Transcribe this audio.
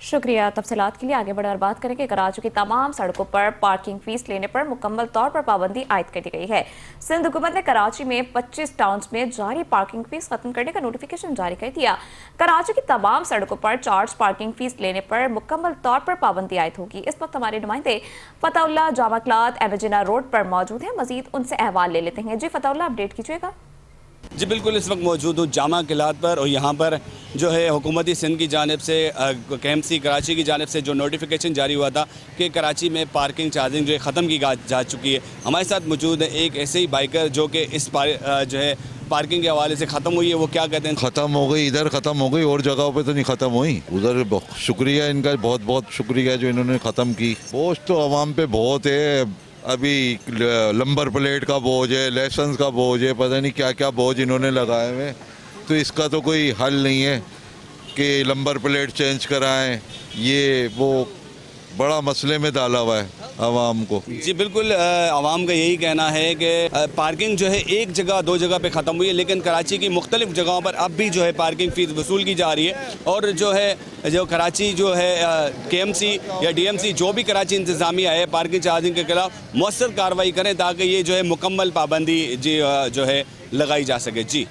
शुक्रिया तफसीलात के लिए। आगे बढ़े और बात करें कि कराची की तमाम सड़कों पर पार्किंग फीस लेने पर मुकम्मल तौर पर पाबंदी आयद कर दी गई है। सिंध हुकूमत ने कराची में 25 टाउन्स में जारी पार्किंग फीस खत्म करने का नोटिफिकेशन जारी कर दिया। कराची की तमाम सड़कों पर चार्ज पार्किंग फीस लेने पर मुकम्मल तौर पर पाबंदी आयद होगी। इस वक्त हमारे नुमाइंदे फतहुल्लाह जामा क्लाथ एमेजिना रोड पर मौजूद हैं। मजीद उनसे अहवाल ले लेते हैं। जी फतहुल्लाह, अपडेट कीजिएगा। जी बिल्कुल, इस वक्त मौजूद हूँ जामा किलात पर और यहाँ पर जो है हुकूमती सिंध की जानिब से KMC कराची की जानिब से जो नोटिफिकेशन जारी हुआ था कि कराची में पार्किंग चार्जिंग जो है ख़त्म की जा चुकी है। हमारे साथ मौजूद है एक ऐसे ही बाइकर जो कि इस जो है पार्किंग के हवाले से ख़त्म हुई है। वो क्या कहते हैं? ख़त्म हो गई, इधर ख़त्म हो गई और जगहों पे तो नहीं ख़त्म हुई। उधर शुक्रिया इनका, बहुत बहुत शुक्रिया जो इन्होंने ख़त्म की। बोझ तो आवाम पे बहुत है। अभी नंबर प्लेट का बोझ है, लाइसेंस का बोझ है, पता नहीं क्या क्या बोझ इन्होंने लगाए हुए। तो इसका तो कोई हल नहीं है कि नंबर प्लेट चेंज कराएं, ये वो बड़ा मसले में डाला हुआ है आवाम को। जी बिल्कुल, आवाम का यही कहना है कि पार्किंग जो है एक जगह दो जगह पे ख़त्म हुई है, लेकिन कराची की मुख्तलिफ जगहों पर अब भी जो है पार्किंग फ़ीस वसूल की जा रही है। और जो कराची जो है KMC या DMC जो भी कराची इंतज़ामिया है पार्किंग चार्जिंग के खिलाफ मौसर कार्रवाई करें ताकि ये जो है मुकम्मल पाबंदी जी जो है लगाई जा सके। जी